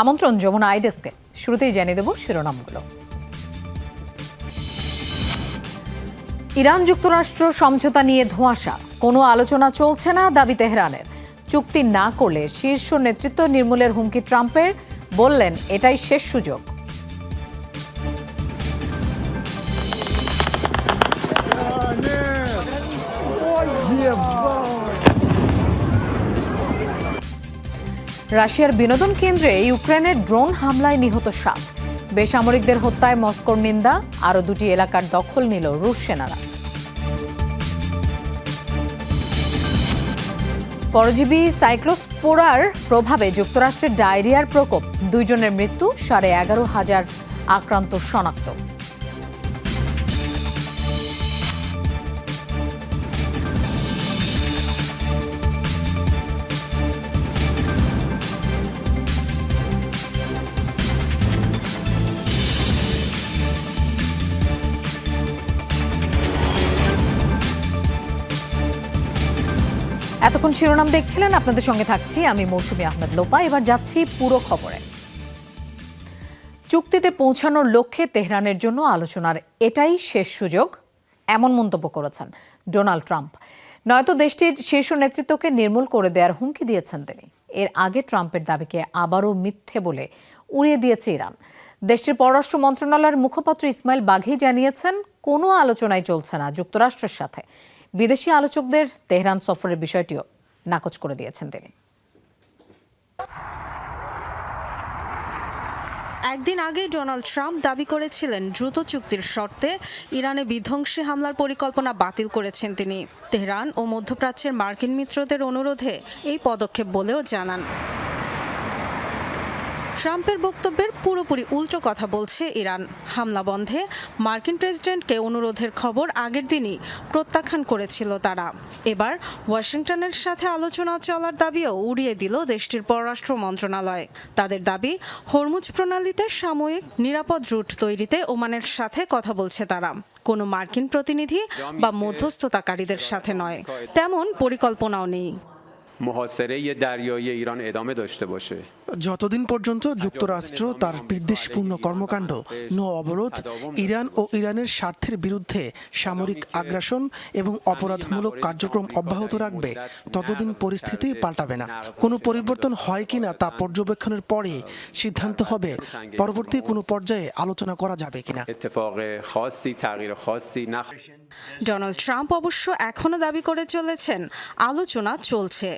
আমন্ত্রণ যমুনা আইডেস্কে। শুরুতেই জানিয়ে দেব শিরোনামগুলো। ইরান যুক্তরাষ্ট্র সমঝোতা নিয়ে ধোঁয়াশা, কোনো আলোচনা চলছে না দাবি তেহরানের। চুক্তি না করলে শীর্ষ নেতৃত্ব নির্মূলের হুমকি ট্রাম্পের, বললেন এটাই শেষ সুযোগ। রাশিয়ার বিনোদন কেন্দ্রে ইউক্রেনের ড্রোন হামলায় নিহত 7। বেসামরিকদের হত্যায় মস্কোর নিন্দা, আরও 2টি এলাকার দখল নিল রুশ সেনারা। পরজীবী সাইক্লোস্পোরার প্রভাবে যুক্তরাষ্ট্রের ডায়রিয়ার প্রকোপ, 2 জনের মৃত্যু, 11,500 আক্রান্ত শনাক্ত। এতক্ষণ শিরোনাম দেখছিলেন, আপনাদের সঙ্গে থাকছি আমি মৌসুমী আহমেদ লোপা। এবার যাচ্ছি পুরো খবরে। চুক্তিতে পৌঁছানোর লক্ষ্যে তেহরানের জন্য আলোচনার এটাই শেষ সুযোগ, এমন মন্তব্য করেছেন ডোনাল্ড ট্রাম্প। নয়তো দেশটির শীর্ষ নেতৃত্বকে নির্মূল করে দেওয়ার হুমকি দিয়েছেন তিনি। এর আগে ট্রাম্পের দাবিকে আবারও মিথ্যে বলে উড়িয়ে দিয়েছে ইরান। দেশটির পররাষ্ট্র মন্ত্রণালয়ের মুখপাত্র ইসমাইল বাঘি জানিয়েছেন, কোনো আলোচনাই চলছে না যুক্তরাষ্ট্রের সাথে। বিদেশি আলোচকদের তেহরান সফরের বিষয়টিও নাকচ করে দিয়েছেন তিনি। একদিন আগেই ডোনাল্ড ট্রাম্প দাবি করেছিলেন দ্রুত চুক্তির শর্তে ইরানে বিধ্বংসী হামলার পরিকল্পনা বাতিল করেছেন তিনি। তেহরান ও মধ্যপ্রাচ্যের মার্কিন মিত্রদের অনুরোধে এই পদক্ষেপ বলেও জানান। ট্রাম্পের বক্তব্যের পুরোপুরি উল্টো কথা বলছে ইরান। হামলা বন্ধে মার্কিন প্রেসিডেন্টকে অনুরোধের খবর আগের দিনই প্রত্যাখ্যান করেছিল তারা। এবার ওয়াশিংটনের সাথে আলোচনা চলার দাবিও উড়িয়ে দিল দেশটির পররাষ্ট্র মন্ত্রণালয়। তাদের দাবি, হরমুজ প্রণালীতে সাময়িক নিরাপদ রুট তৈরিতে ওমানের সাথে কথা বলছে তারা, কোনো মার্কিন প্রতিনিধি বা মধ্যস্থতাকারীদের সাথে নয়। তেমন পরিকল্পনাও নেই। যতদিন পর্যন্ত যুক্তরাষ্ট্র তার বিদ্বেষপূর্ণ কর্মকাণ্ড, নৌ অবরোধ, ইরান ও ইরানের স্বার্থের বিরুদ্ধে সামরিক আগ্রাসন এবং অপরাধমূলক কার্যক্রম অব্যাহত রাখবে, ততদিন পরিস্থিতি পাল্টাবে না। কোনো পরিবর্তন হয় কিনা তা পর্যবেক্ষণের পরে সিদ্ধান্ত হবে পরবর্তী কোনো পর্যায়ে আলোচনা করা যাবে কিনা। ডোনাল্ড ট্রাম্প অবশ্য এখনো দাবি করে চলেছেন আলোচনা চলছে।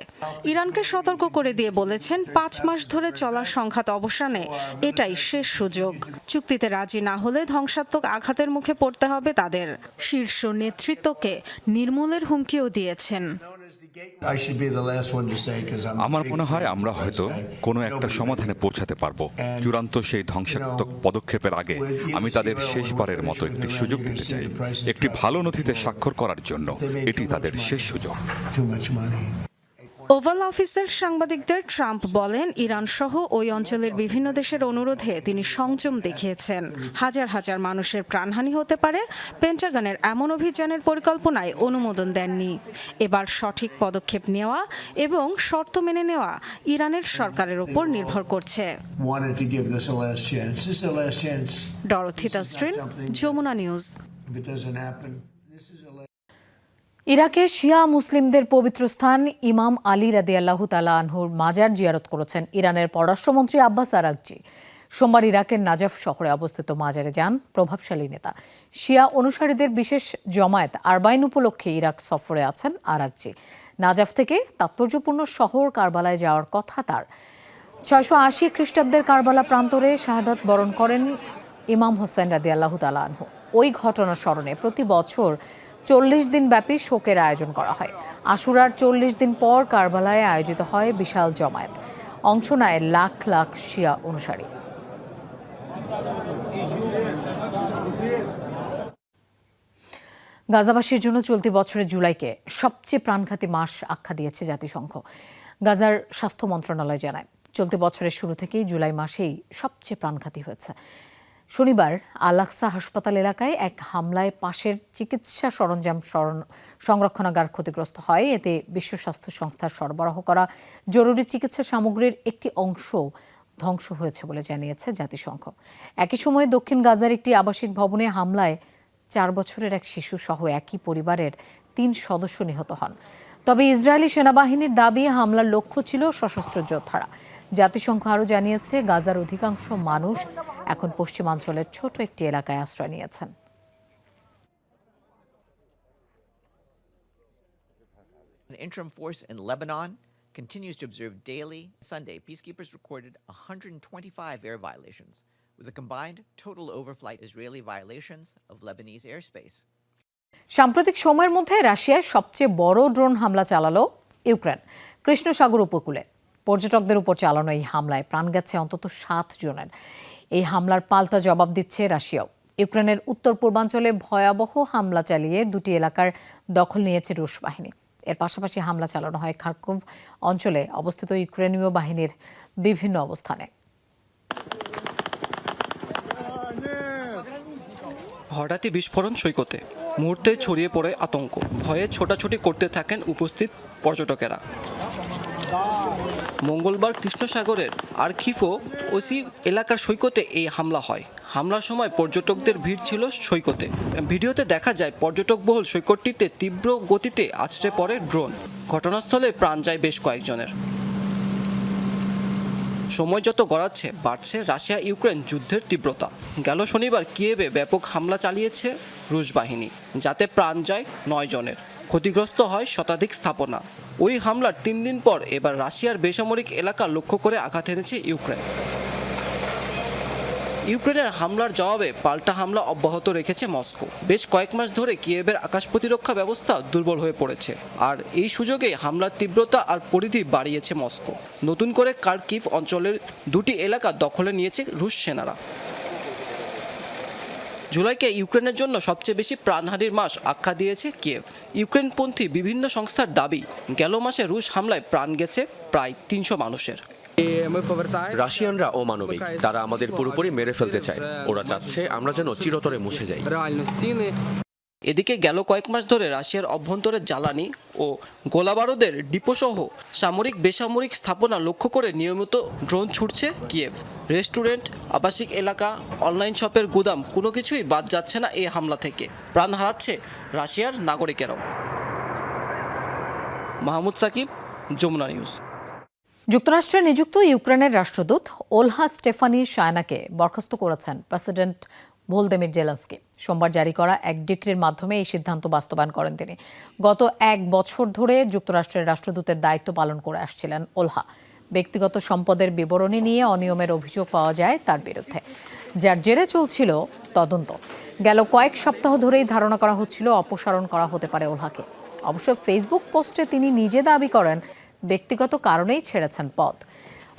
ইরানকে সতর্ক করে দিয়ে বলেছেন, 5 মাস ধরে চলা সংঘাত অবসানে এটাই শেষ সুযোগ। চুক্তিতে রাজি না হলে ধ্বংসাত্মক আঘাতের মুখে পড়তে হবে তাদের। শীর্ষ নেতৃত্বকে নির্মূলের হুমকিও দিয়েছেন। আমার মনে হয় আমরা হয়তো কোনো একটা সমাধানে পৌঁছাতে পারবো। চূড়ান্ত সেই ধ্বংসাত্মক পদক্ষেপের আগে আমি তাদের শেষবারের মতো একটি সুযোগ দিতে চাই, একটি ভালো নথিতে স্বাক্ষর করার জন্য। এটি তাদের শেষ সুযোগ। ওভাল অফিসের সাংবাদিকদের ট্রাম্প বলেন, ইরান সহ ওই অঞ্চলের বিভিন্ন দেশের অনুরোধে তিনি সংযম দেখিয়েছেন। হাজার হাজার মানুষের প্রাণহানি হতে পারে, পেন্টাগনের এমন অভিযানের পরিকল্পনায় অনুমোদন দেননি। এবার সঠিক পদক্ষেপ নেওয়া এবং শর্ত মেনে নেওয়া ইরানের সরকারের উপর নির্ভর করছে। ডরথিতা স্ট্রিন, যমুনা নিউজ। ইরাকে শিয়া মুসলিমদের পবিত্র স্থান ইমাম আলী রাদিয়াল্লাহু তাআলা আনহুর মাজার জিয়ারত করেছেন ইরানের পররাষ্ট্রমন্ত্রী আব্বাস আরাগচি। সোমবার ইরাকের নাজাফ শহরে অবস্থিত মাজারে যান প্রভাবশালী নেতা। শিয়া অনুসারীদের বিশেষ জমায়েত আরবাইন উপলক্ষে ইরাক সফরে আছেন আরাগচি। নাজাফ থেকে তাৎপর্যপূর্ণ শহর কারবালায় যাওয়ার কথা তার। 680 খ্রিস্টাব্দের কারবালা প্রান্তরে শাহাদাত বরণ করেন ইমাম হোসেন রাদিয়াল্লাহু তাআলা আনহু। ওই ঘটনার স্মরণে প্রতি বছর 40 দিন ব্যাপী শোকের আয়োজন করা হয়। আশুরার 40 দিন পর কারবালায় আয়োজিত হয় বিশাল জমায়েত। অংশ নেয় লাখ লাখ শিয়া অনুসারী। গাজাবাসীর জন্য চলতি বছরের জুলাইকে সবচেয়ে প্রাণঘাতী মাস আখ্যা দিয়েছে জাতিসংঘ। গাজার স্বাস্থ্য মন্ত্রণালয় জানায়, চলতি বছরের শুরু থেকেই জুলাই মাসেই সবচেয়ে প্রাণঘাতী হয়েছে। শনিবার আল-আকসা হাসপাতাল এলাকায় এক হামলায় পাশের চিকিৎসা সরঞ্জাম সংরক্ষণাগার ক্ষতিগ্রস্ত হয়। এতে বিশ্ব স্বাস্থ্য সংস্থার সরবরাহ করা জরুরি চিকিৎসা সামগ্রীর একটি অংশ ধ্বংস হয়েছে বলে জানিয়েছে জাতিসংঘ। একই সময়ে দক্ষিণ গাজার একটি আবাসিক ভবনে হামলায় 4 বছরের এক শিশু সহ একই পরিবারের 3 সদস্য নিহত হন। তবে ইসরায়েলি সেনাবাহিনীর দাবি হামলার লক্ষ্য ছিল সশস্ত্র যোদ্ধারা। জাতিসংঘ আরও জানিয়েছে গাজার অধিকাংশ মানুষ এখন পশ্চিমাঞ্চলের ছোট একটি এলাকায় আশ্রয় নিয়েছেন। An interim force in Lebanon continues to observe daily. Sunday, peacekeepers recorded 125 air violations, with a combined total overflight Israeli violations of Lebanese airspace. সাম্প্রতিক সময়ের মধ্যে রাশিয়ার সবচেয়ে বড় ড্রোন হামলা চালালো ইউক্রেন কৃষ্ণ সাগর উপকূলে। পর্যটকদের উপর চালানো এই হামলায় প্রাণ গেছে অন্তত 7 জনের। এই হামলার পাল্টা জবাব দিচ্ছে রাশিয়াও। ইউক্রেনের উত্তর পূর্বাঞ্চলে ভয়াবহ হামলা চালিয়ে 2টি এলাকার দখল নিয়েছে রুশ বাহিনী। এর পাশাপাশি হামলা চালানো হয় খার্কিভ অঞ্চলে অবস্থিত ইউক্রেনীয় বাহিনীর বিভিন্ন অবস্থানে। হঠাৎই বিস্ফোরণ সৈকতে, মুহূর্তে ছড়িয়ে পড়ে আতঙ্ক। ভয়ে ছোটাছুটি করতে থাকেন উপস্থিত পর্যটকেরা। মঙ্গলবার কৃষ্ণসাগরের আর্খিফো ওসি এলাকার সৈকতে এই হামলা হয়। হামলার সময় পর্যটকদের ভিড় ছিল সৈকতে। ভিডিওতে দেখা যায় পর্যটকবহুল সৈকতটিতে তীব্র গতিতে আছড়ে পড়ে ড্রোন। ঘটনাস্থলে প্রাণ যায় বেশ কয়েকজনের। সময় যত গড়াচ্ছে বাড়ছে রাশিয়া ইউক্রেন যুদ্ধের তীব্রতা। গেল শনিবার কিয়েভে ব্যাপক হামলা চালিয়েছে রুশ বাহিনী, যাতে প্রাণ যায় 9 জনের। ক্ষতিগ্রস্ত হয় শতাধিক স্থাপনা। ওই হামলার 3 দিন পর এবার রাশিয়ার বেসামরিক এলাকা লক্ষ্য করে আঘাত এনেছে ইউক্রেন। ইউক্রেনের হামলার জবাবে পাল্টা হামলা অব্যাহত রেখেছে মস্কো। বেশ কয়েক মাস ধরে কিয়েভের আকাশ প্রতিরক্ষা ব্যবস্থা দুর্বল হয়ে পড়েছে, আর এই সুযোগে হামলার তীব্রতা আর পরিধি বাড়িয়েছে মস্কো। নতুন করে খার্কিভ অঞ্চলের 2টি এলাকা দখলে নিয়েছে রুশ সেনারা। জুলাইকে ইউক্রেনের জন্য সবচেয়ে বেশি প্রাণহানির মাস আখ্যা দিয়েছে কিয়েভ। ইউক্রেনপন্থী বিভিন্ন সংস্থার দাবি, গেল মাসে রুশ হামলায় প্রাণ গেছে প্রায় 300 মানুষের। রাশিয়ানরা অমানবিক, তারা আমাদের পুরোপুরি মেরে ফেলতে চায়। ওরা চাচ্ছে আমরা যেন চিরতরে মুছে যাই। এদিকে গেল কয়েক মাস ধরে রাশিয়ার অভ্যন্তরে জ্বালানি ও গোলাবারুদের ডিপোসহ সামরিক বেসামরিক স্থাপনা লক্ষ্য করে নিয়মিত ড্রোন ছুটছে কিয়েভ। রেস্টুরেন্ট, আবাসিক এলাকা, অনলাইন শপের গুদাম, কোনো কিছুই বাদ যাচ্ছে না এই হামলা থেকে। প্রাণ হারাচ্ছে রাশিয়ার নাগরিকেরাও। মাহমুদ সাকিব, যমুনা নিউজ। যুক্তরাষ্ট্রে নিযুক্ত ইউক্রেনের রাষ্ট্রদূত ওলহা স্টেফানি শায়নাকে বরখাস্ত করেছেন প্রেসিডেন্ট ভলোদিমির জেলেনস্কি। সোমবার জারি করা এক ডিক্রির মাধ্যমে এই সিদ্ধান্ত বাস্তবায়ন করেন তিনি। গত 1 বছর ধরে যুক্তরাষ্ট্রের রাষ্ট্রদূতের দায়িত্ব পালন করে আসছিলেন ওলহা। ব্যক্তিগত সম্পদের বিবরণী নিয়ে অনিয়মের অভিযোগ পাওয়া যায় তার বিরুদ্ধে, যার জেরে চলছিল তদন্ত। গেল কয়েক সপ্তাহ ধরেই ধারণা করা হচ্ছিল অপসারণ করা হতে পারে ওলহাকে। অবশ্য ফেসবুক পোস্টে তিনি নিজে দাবি করেন ব্যক্তিগত কারণেই ছেড়েছেন পদ।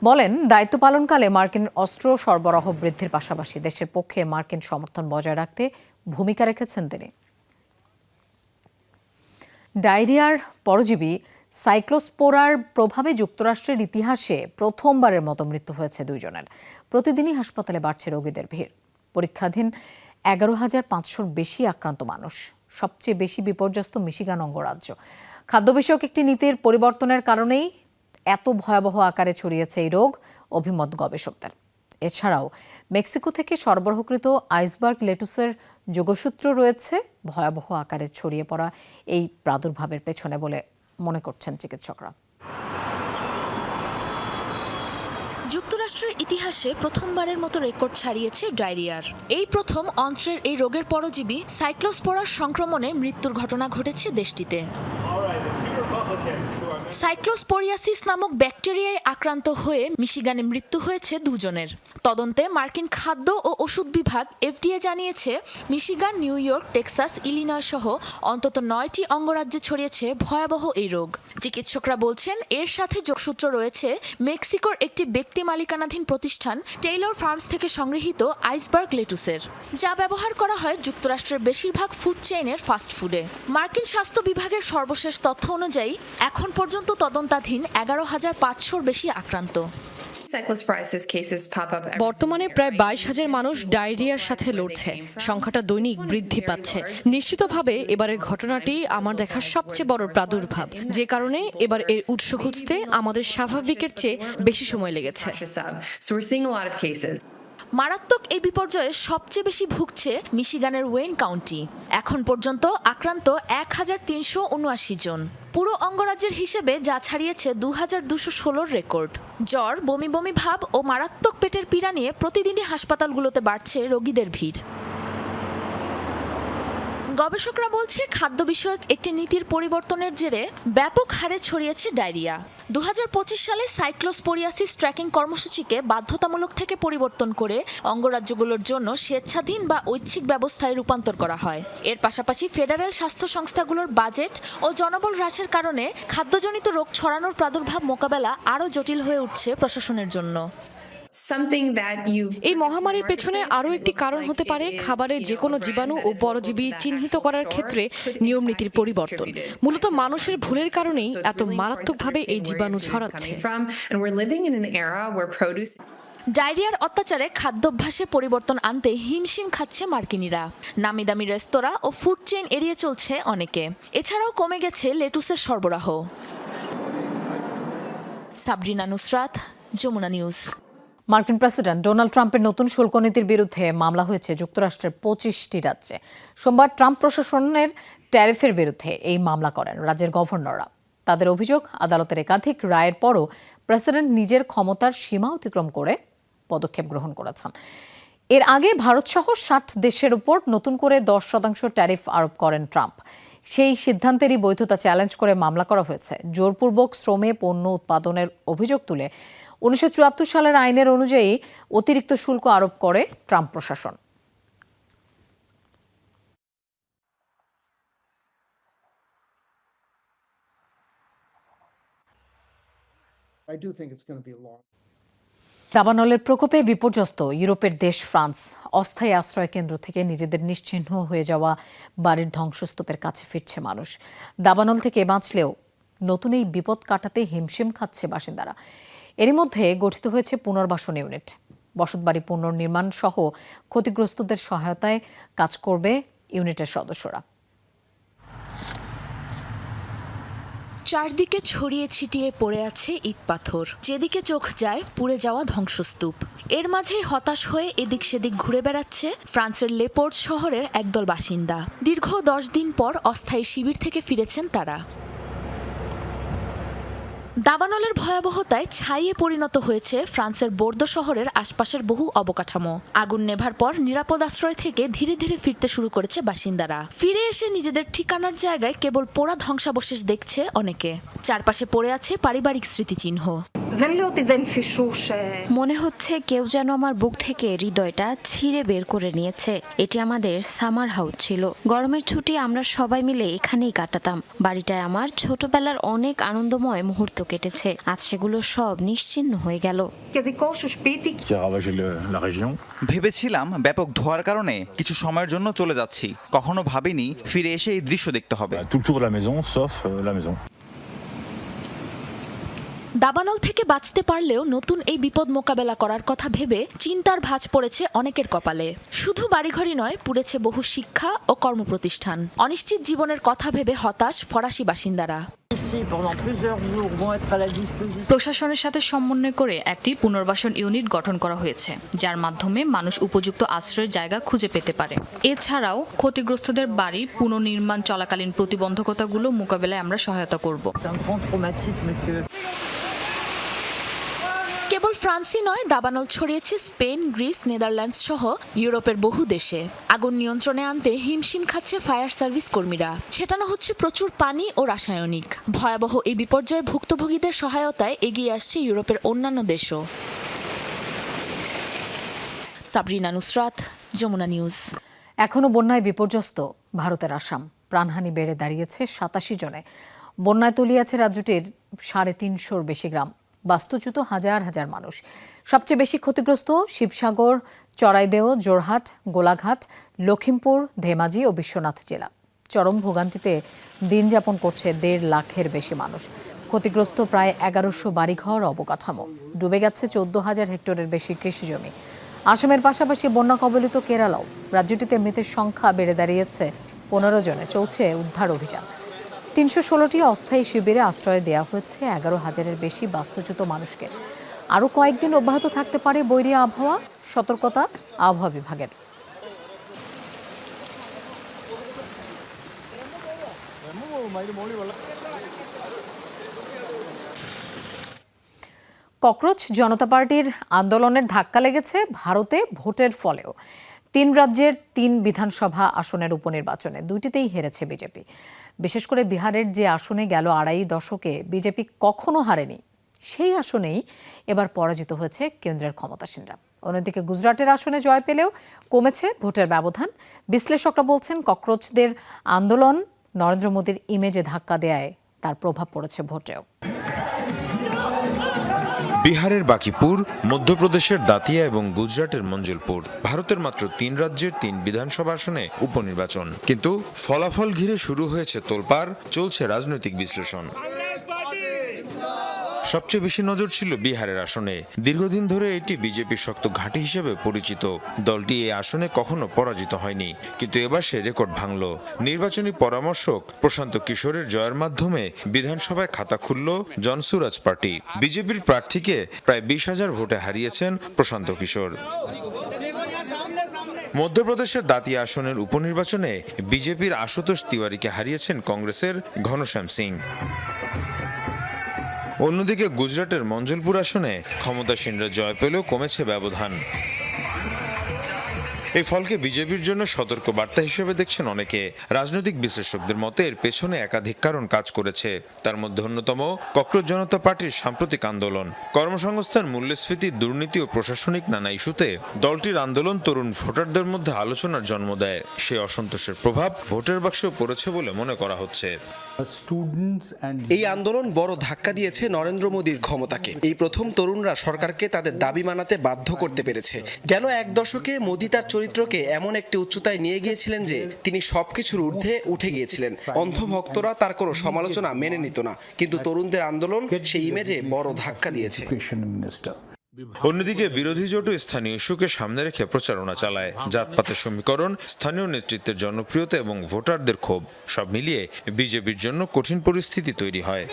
বলেন, দায়িত্ব পালনকালে মার্কিন অস্ত্র সরবরাহ বৃদ্ধির পাশাপাশি দেশের পক্ষে মার্কিন সমর্থন বজায় রাখতে ভূমিকা রেখেছেন তিনি। ডায়রিয়ার পরজীবী সাইক্লোস্পোরার প্রভাবে যুক্তরাষ্ট্রের ইতিহাসে প্রথমবারের মতো মৃত্যু হয়েছে 2 জনের। প্রতিদিনই হাসপাতালে বাড়ছে রোগীদের ভিড়। পরীক্ষাধীন 11,500-র বেশি আক্রান্ত মানুষ। সবচেয়ে বেশি বিপর্যস্ত মিশিগান অঙ্গরাজ্য। খাদ্য বিষয়ক একটি নীতির পরিবর্তনের কারণেই এত ভয়াবহ আকারে ছড়িয়েছে এই রোগ, অভিমত গবেষকদের। এছাড়াও মেক্সিকো থেকে সরবরাহকৃত আইসবার্গ লেটুসের যোগসূত্র রয়েছে ভয়াবহ আকারে ছড়িয়ে পড়া এই প্রাদুর্ভাবের পেছনে বলে মনে করছেন চিকিৎসকরা। যুক্তরাষ্ট্রের ইতিহাসে প্রথমবারের মতো রেকর্ড ছাড়িয়েছে ডায়রিয়ার। এই প্রথম অন্ত্রের এই রোগের পরজীবী সাইক্লোস্পোরার সংক্রমণে মৃত্যুর ঘটনা ঘটেছে দেশটিতে। সাইক্লোস্পোরিয়াসিস নামক ব্যাকটেরিয়ায় আক্রান্ত হয়ে মিশিগানে মৃত্যু হয়েছে 2 জনের। তদন্তে মার্কিন খাদ্য ও ওষুধ বিভাগ এফডিএ জানিয়েছে, Michigan, new York, Texas, Illinois সহ অন্তত 9টি অঙ্গরাজ্যে ছড়িয়েছে ভয়াবহ এই রোগ। চিকিৎসকরা বলছেন, এর সাথে যোগসূত্র রয়েছে মেক্সিকোর একটি ব্যক্তি মালিকানাধীন প্রতিষ্ঠান টেইলর ফার্মস থেকে সংগৃহীত আইসবার্গ লেটুসের, যা ব্যবহার করা হয় যুক্তরাষ্ট্রের বেশিরভাগ ফুড চেইনের ফাস্ট ফুডে। মার্কিন স্বাস্থ্য বিভাগের সর্বশেষ তথ্য অনুযায়ী এখন পর্যন্ত তদন্তাধীন 11,500-র বেশি আক্রান্ত। বর্তমানে প্রায় 22,000 মানুষ ডায়রিয়ার সাথে লড়ছে। সংখ্যাটা দৈনিক বৃদ্ধি পাচ্ছে। নিশ্চিতভাবে এবারের ঘটনাটি আমার দেখা সবচেয়ে বড় প্রাদুর্ভাব, যে কারণে এবার এর উৎস খুঁজতে আমাদের স্বাভাবিকের চেয়ে বেশি সময় লেগেছে। মারাত্মক এই বিপর্যয়ে সবচেয়ে বেশি ভুগছে মিশিগানের ওয়েন কাউন্টি। এখন পর্যন্ত আক্রান্ত 1,379 জন। পুরো অঙ্গরাজ্যের হিসেবে যা ছাড়িয়েছে 2,216 রেকর্ড। জ্বর, বমি বমি ভাব ও মারাত্মক পেটের পীড়া নিয়ে প্রতিদিনই হাসপাতালগুলোতে বাড়ছে রোগীদের ভিড়। গবেষকরা বলছে খাদ্য বিষয়ক একটি নীতির পরিবর্তনের জেরে ব্যাপক হারে ছড়িয়েছে ডায়রিয়া। 2025 সালে সাইক্লোস্পোরিয়াসিস ট্র্যাকিং কর্মসূচিকে বাধ্যতামূলক থেকে পরিবর্তন করে অঙ্গরাজ্যগুলোর জন্য স্বেচ্ছাধীন বা ঐচ্ছিক ব্যবস্থায় রূপান্তর করা হয়। এর পাশাপাশি ফেডারেল স্বাস্থ্য সংস্থাগুলোর বাজেট ও জনবল হ্রাসের কারণে খাদ্যজনিত রোগ ছড়ানোর প্রাদুর্ভাব মোকাবেলা আরও জটিল হয়ে উঠছে প্রশাসনের জন্য। এই মহামারীর পেছনে আরও একটি কারণ হতে পারে খাবারে যে কোনো জীবাণু ও পরজীবী চিহ্নিত করার ক্ষেত্রে নিয়ম নীতির পরিবর্তন। মূলত মানুষের ভুলের কারণেই এত মারাত্মকভাবে এই জীবাণু ছড়াচ্ছে। ডায়রিয়ার অত্যাচারে খাদ্যাভ্যাসে পরিবর্তন আনতে হিমশিম খাচ্ছে মার্কিনিরা। নামি দামি রেস্তোরাঁ ও ফুড চেইন এড়িয়ে চলছে অনেকে। এছাড়াও কমে গেছে লেটুসের সরবরাহ। সাবরিনা নুসরাত, যমুনা নিউজ। মার্কিন প্রেসিডেন্ট ডোনাল্ড ট্রাম্পের নতুন শুল্ক নীতির বিরুদ্ধে মামলা হয়েছে যুক্তরাষ্ট্রের 25টি রাজ্যে। সোমবার ট্রাম্প প্রশাসনের ট্যারিফের বিরুদ্ধে এই মামলা করেন রাজ্যের গভর্নররা। তাদের অভিযোগ, আদালতের একাধিক রায়ের পরও প্রেসিডেন্ট নিজের ক্ষমতার সীমা অতিক্রম করে পদক্ষেপ গ্রহণ করেছেন। এর আগে ভারতসহ 60 দেশের উপর নতুন করে 10% ট্যারিফ আরোপ করেন ট্রাম্প। সেই সিদ্ধান্তেরই বৈধতা চ্যালেঞ্জ করে মামলা করা হয়েছে। জোরপূর্বক শ্রমে পণ্য উৎপাদনের অভিযোগ তুলে 1974 সালের আইনের অনুযায়ী অতিরিক্ত শুল্ক আরোপ করে ট্রাম্প প্রশাসন। দাবানলের প্রকোপে বিপর্যস্ত ইউরোপের দেশ ফ্রান্স। অস্থায়ী আশ্রয় কেন্দ্র থেকে নিজেদের নিশ্চিহ্ন হয়ে যাওয়া বাড়ির ধ্বংসস্তূপের কাছে ফিরছে মানুষ। দাবানল থেকে বাঁচলেও নতুন এই বিপদ কাটাতে হিমশিম খাচ্ছে বাসিন্দারা। এরই মধ্যে গঠিত হয়েছে পুনর্বাসন ইউনিট। বসতবাড়ি পুনর্নির্মাণ সহ ক্ষতিগ্রস্তদের সহায়তায় কাজ করবে ইউনিটের সদস্যরা। চারদিকে ছড়িয়ে ছিটিয়ে পড়ে আছে ইট পাথর, যেদিকে চোখ যায় পুড়ে যাওয়া ধ্বংসস্তূপ। এর মাঝেই হতাশ হয়ে এদিক সেদিক ঘুরে বেড়াচ্ছে ফ্রান্সের লেপোর্ট শহরের একদল বাসিন্দা। দীর্ঘ 10 দিন পর অস্থায়ী শিবির থেকে ফিরেছেন তারা। দাবানলের ভয়াবহতায় ছাইয়ে পরিণত হয়েছে ফ্রান্সের বোর্দো শহরের আশপাশের বহু অবকাঠামো। আগুন নেভার পর নিরাপদ আশ্রয় থেকে ধীরে ধীরে ফিরতে শুরু করেছে বাসিন্দারা। ফিরে এসে নিজেদের ঠিকানার জায়গায় কেবল পোড়া ধ্বংসাবশেষ দেখছে অনেকে। চারপাশে পড়ে আছে পারিবারিক স্মৃতিচিহ্ন। মনে হচ্ছে কেউ যেন আমার বুক থেকে হৃদয়টা ছিঁড়ে বের করে নিয়েছে। এটি আমাদের সামার হাউস ছিল। গরমের ছুটি আমরা সবাই মিলে এখানেই কাটাতাম। বাড়িটায় আমার ছোটবেলার অনেক আনন্দময় মুহূর্ত কেটেছে। আজ সেগুলো সব নিশ্চিহ্ন হয়ে গেল। ভেবেছিলাম ব্যাপক ধোঁয়ার কারণে কিছু সময়ের জন্য চলে যাচ্ছি। কখনো ভাবিনি ফিরে এসে এই দৃশ্য দেখতে হবে। দাবানল থেকে বাঁচতে পারলেও নতুন এই বিপদ মোকাবেলা করার কথা ভেবে চিন্তার ভাঁজ পড়েছে অনেকের কপালে। শুধু বাড়িঘরই নয়, পুড়েছে বহু শিক্ষা ও কর্মপ্রতিষ্ঠান। অনিশ্চিত জীবনের কথা ভেবে হতাশ ফরাসি বাসিন্দারা। প্রশাসনের সাথে সমন্বয় করে একটি পুনর্বাসন ইউনিট গঠন করা হয়েছে, যার মাধ্যমে মানুষ উপযুক্ত আশ্রয়ের জায়গা খুঁজে পেতে পারে। এছাড়াও ক্ষতিগ্রস্তদের বাড়ি পুনর্নির্মাণ চলাকালীন প্রতিবন্ধকতাগুলো মোকাবেলায় আমরা সহায়তা করব। কেবল ফ্রান্সই নয়, দাবানল ছড়িয়েছে স্পেন, গ্রিস, নেদারল্যান্ডস সহ ইউরোপের বহু দেশে। আগুন নিয়ন্ত্রণে আনতে হিমশিম খাচ্ছে ফায়ার সার্ভিস কর্মীরা। ছেটানো হচ্ছে প্রচুর পানি ও রাসায়নিক। ভয়াবহ এই বিপর্যয়ে ভুক্তভোগীদের সহায়তায় এগিয়ে আসছে ইউরোপের অন্যান্য দেশও। সাবরিনা নুসরাত, যমুনা নিউজ। এখনো বন্যায় বিপর্যস্ত ভারতের আসাম। প্রাণহানি বেড়ে দাঁড়িয়েছে 87 জনে। বন্যায় তলিয়েছে রাজ্যটির 350-র বেশি গ্রাম। বাস্তুচ্যুত হাজার হাজার মানুষ। সবচেয়ে বেশি ক্ষতিগ্রস্ত শিবসাগর, চড়াইদেও, জোরহাট, গোলাঘাট, লখিমপুর, ধেমাজি ও বিশ্বনাথ জেলা। চরম ভোগান্তিতে দিন যাপন করছে 1.5 লাখের বেশি মানুষ। ক্ষতিগ্রস্ত প্রায় 1100 বাড়িঘর, অবকাঠামো। ডুবে গেছে 14,000 হেক্টরের বেশি কৃষিজমি। আসামের পাশাপাশি বন্যা কবলিত কেরালাও। রাজ্যটিতে মৃতের সংখ্যা বেড়ে দাঁড়িয়েছে 15 জনে। চলছে উদ্ধার অভিযান। 316টি অস্থায়ী শিবিরে আশ্রয় দেওয়া হয়েছে 11,000-এর বেশি বাস্তুচ্যুত মানুষকে। আরও কয়েকদিন অব্যাহত থাকতে পারে বৈরী আবহাওয়া, সতর্কতা আবহাওয়া বিভাগের। ককরোচ জনতা পার্টির আন্দোলনের ধাক্কা লেগেছে ভারতে ভোটের ফলেও। 3 রাজ্যের 3 বিধানসভা আসনের উপনির্বাচনে 2টিতেই হেরেছে বিজেপি। বিশেষ করে বিহারের যে আসনে গেল 2.5 দশকে বিজেপি কখনো হারেনি, সেই আসনেই এবার পরাজিত হয়েছে কেন্দ্রের ক্ষমতাসীনরা। অন্যদিকে গুজরাটের আসনে জয় পেলেও কমেছে ভোটের ব্যবধান। বিশ্লেষকরা বলছেন ককরোচদের আন্দোলন নরেন্দ্র মোদীর ইমেজে ধাক্কা দেয় তার প্রভাব পড়েছে ভোটেও। বিহারের বাকিপুর, মধ্যপ্রদেশের দাতিয়া এবং গুজরাটের মঞ্জলপুর, ভারতের মাত্র 3 রাজ্যের 3 বিধানসভা আসনে উপনির্বাচন। কিন্তু ফলাফল ঘিরে শুরু হয়েছে তোলপাড়, চলছে রাজনৈতিক বিশ্লেষণ। সবচেয়ে বেশি নজর ছিল বিহারের আসনে। দীর্ঘদিন ধরে এটি বিজেপির শক্ত ঘাঁটি হিসেবে পরিচিত। দলটি এই আসনে কখনো পরাজিত হয়নি, কিন্তু এবার সে রেকর্ড ভাঙল। নির্বাচনী পরামর্শক প্রশান্ত কিশোরের জয়ের মাধ্যমে বিধানসভায় খাতা খুলল জনসুরাজ পার্টি। বিজেপির প্রার্থীকে প্রায় 20,000 ভোটে হারিয়েছেন প্রশান্ত কিশোর। মধ্যপ্রদেশের দাতিয়া আসনের উপনির্বাচনে বিজেপির আশুতোষ তিওয়ারিকে হারিয়েছেন কংগ্রেসের ঘনশ্যাম সিং। অন্যদিকে গুজরাটের মঞ্জলপুর আসনে ক্ষমতাসীনরা জয় পেলেও কমেছে ব্যবধান। এই ফলকে বিজেপির জন্য সতর্ক বার্তা হিসেবে দেখছেন অনেকে। রাজনৈতিক বিশ্লেষকদের মতে এর পেছনে একাধিক কারণ কাজ করেছে। তার মধ্যে অন্যতম ককরোচ জনতা পার্টির সাম্প্রতিক আন্দোলন। কর্মসংস্থান, মূল্যস্ফীতি, দুর্নীতি ও প্রশাসনিক নানা ইস্যুতে দলটির আন্দোলন তরুণ ভোটারদের মধ্যে আলোচনার জন্ম দেয়। সেই অসন্তোষের প্রভাব ভোটের বাক্সেও পড়েছে বলে মনে করা হচ্ছে। এই আন্দোলন বড় ধাক্কা দিয়েছে নরেন্দ্র মোদীর ক্ষমতাকে। এই প্রথম তরুণরা সরকারকে তাদের দাবি মানাতে বাধ্য করতে পেরেছে। গেল 1 দশকে মোদী তার চরিত্রকে এমন একটি উচ্চতায় নিয়ে গিয়েছিলেন যে তিনি সবকিছুর ঊর্ধ্বে উঠে গিয়েছিলেন। অন্ধ ভক্তরা তার কোনো সমালোচনা মেনে নিত না, কিন্তু তরুণদের আন্দোলন সেই ইমেজে বড় ধাক্কা দিয়েছে। অন্যদিকে বিরোধী জোটও স্থানীয় ইস্যুকে সামনে রেখে প্রচারণা চালায়। জাতপাতের সমীকরণ, স্থানীয় নেতৃত্বের জনপ্রিয়তা এবং ভোটারদের ক্ষোভ সব মিলিয়ে বিজেপির জন্য কঠিন পরিস্থিতি তৈরি হয়।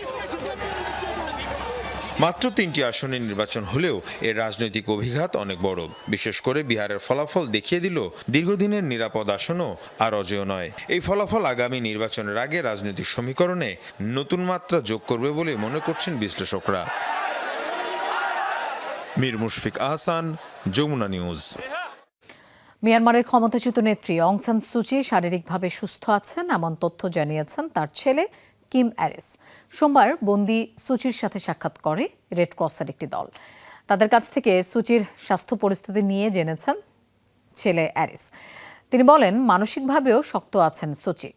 মাত্র 3টি আসনে নির্বাচন হলেও এর রাজনৈতিক অভিঘাত অনেক বড়। বিশেষ করে বিহারের ফলাফল দেখিয়ে দিল দীর্ঘদিনের নিরাপদ আসনও আর অজেয় নয়। এই ফলাফল আগামী নির্বাচনের আগে রাজনৈতিক সমীকরণে নতুন মাত্রা যোগ করবে বলে মনে করছেন বিশ্লেষকরা। মীর মুশফিক আহসান, যমুনা নিউজ। মিয়ানমারের ক্ষমতাচ্যুত নেত্রী অং সান সুচি শারীরিকভাবে সুস্থ আছেন এমন তথ্য জানিয়েছেন তার ছেলে কিম অ্যারিস। সোমবার বন্দি সুচির সাথে সাক্ষাৎ করে রেড ক্রসের একটি দল। তাদের কাছ থেকে সুচির স্বাস্থ্য পরিস্থিতি নিয়ে জেনেছেন ছেলে অ্যারিস। তিনি বলেন, মানসিকভাবেও শক্ত আছেন সুচি।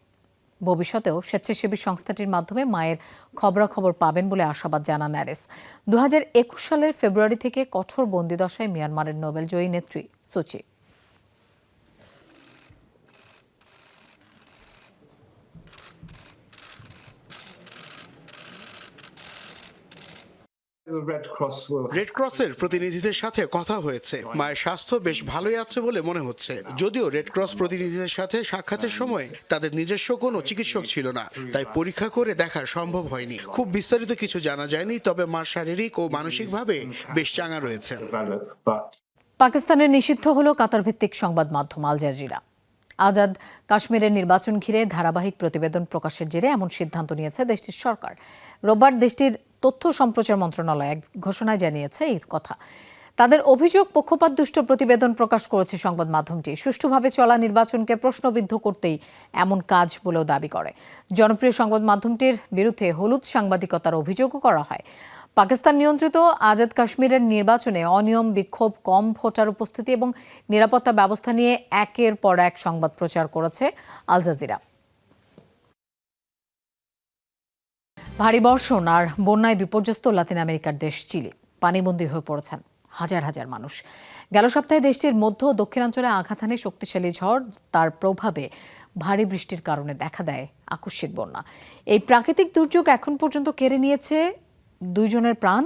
ভবিষ্যতেও স্বেচ্ছাসেবী সংস্থাটির মাধ্যমে মায়ের খবরাখবর পাবেন বলে আশাবাদ জানান অ্যারিস। 2021 সালের ফেব্রুয়ারি থেকে কঠোর বন্দিদশায় মিয়ানমারের নোবেলজয়ী নেত্রী সুচি। রেড ক্রসের প্রতিনিধিদের সাথে কথা হয়েছে। মায়ের স্বাস্থ্য বেশ ভালোই আছে বলে মনে হচ্ছে। যদিও রেড ক্রস প্রতিনিধিদের সাথে সাক্ষাতের সময় তাদের নিজস্ব কোনো চিকিৎসক ছিল না, তাই পরীক্ষা করে দেখা সম্ভব হয়নি। খুব বিস্তারিত কিছু জানা যায়নি, তবে মা শারীরিক ও মানসিকভাবে বেশ চাঙ্গা রয়েছেন। পাকিস্তানের নিষিদ্ধ হলো কাতার ভিত্তিক সংবাদ মাধ্যম আল জাজিরা। আজাদ কাশ্মীরের নির্বাচন ঘিরে ধারাবাহিক প্রতিবেদন প্রকাশের জেরে এমন সিদ্ধান্ত নিয়েছে দেশটির সরকার। রোববার দেশটির তথ্য সম্প্রচার মন্ত্রণালয় এক ঘোষণায় জানিয়েছে এই কথা। তাদের অভিযোগ, পক্ষপাতদুষ্ট প্রতিবেদন প্রকাশ করেছে সংবাদ মাধ্যমটি। সুষ্ঠুভাবে চলা নির্বাচনকে প্রশ্নবিদ্ধ করতেই এমন কাজ বলেও দাবি করে। জনপ্রিয় সংবাদ মাধ্যমটির বিরুদ্ধে হলুদ সাংবাদিকতার অভিযোগও করা হয়। পাকিস্তান নিয়ন্ত্রিত আজাদ কাশ্মীরের নির্বাচনে অনিয়ম, বিক্ষোভ, কম ভোটার উপস্থিতি এবং নিরাপত্তা ব্যবস্থা নিয়ে একের পর এক সংবাদ প্রচার করেছে আল জাজিরা। ভারী বর্ষণ আর বন্যায় বিপর্যস্ত লাতিন আমেরিকার দেশ চিলি। পানিবন্দী হয়ে পড়েছেন হাজার হাজার মানুষ। গেল সপ্তাহে দেশটির মধ্য ও দক্ষিণাঞ্চলে আঘাত হানে শক্তিশালী ঝড়, তার প্রভাবে ভারী বৃষ্টির কারণে দেখা দেয় আকস্মিক বন্যা। এই প্রাকৃতিক দুর্যোগ এখন পর্যন্ত কেড়ে নিয়েছে 2 জনের প্রাণ।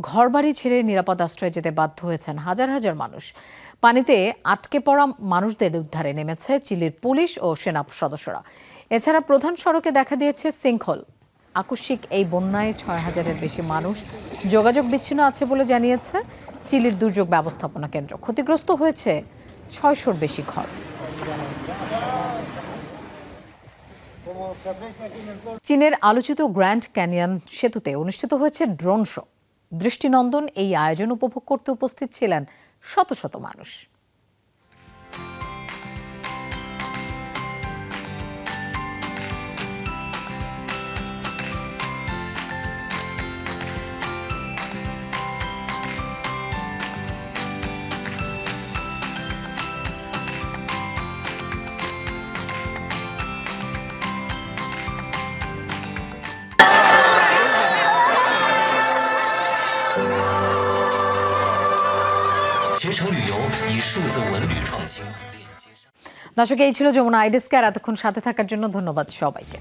ঘরবাড়ি ছেড়ে নিরাপদ আশ্রয়ে যেতে বাধ্য হয়েছেন হাজার হাজার মানুষ। পানিতে আটকে পড়া মানুষদের উদ্ধারে নেমেছে চিলির পুলিশ ও সেনা সদস্যরা। এছাড়া প্রধান সড়কে দেখা দিয়েছে সিঙ্কহোল। আকস্মিক এই বন্যায় 6,000-এর বেশি মানুষ যোগাযোগ বিচ্ছিন্ন আছে বলে জানিয়েছে চিলির দুর্যোগ ব্যবস্থাপনা কেন্দ্র। ক্ষতিগ্রস্ত হয়েছে 600-র বেশি ঘর। চীনের আলোচিত গ্র্যান্ড ক্যানিয়ন সেতুতে অনুষ্ঠিত হয়েছে ড্রোন শো। দৃষ্টিনন্দন এই আয়োজন উপভোগ করতে উপস্থিত ছিলেন শত শত মানুষ। দর্শক, এই ছিল যমুনা আইডেস্কে। আর এতক্ষণ সাথে থাকার জন্য ধন্যবাদ সবাইকে।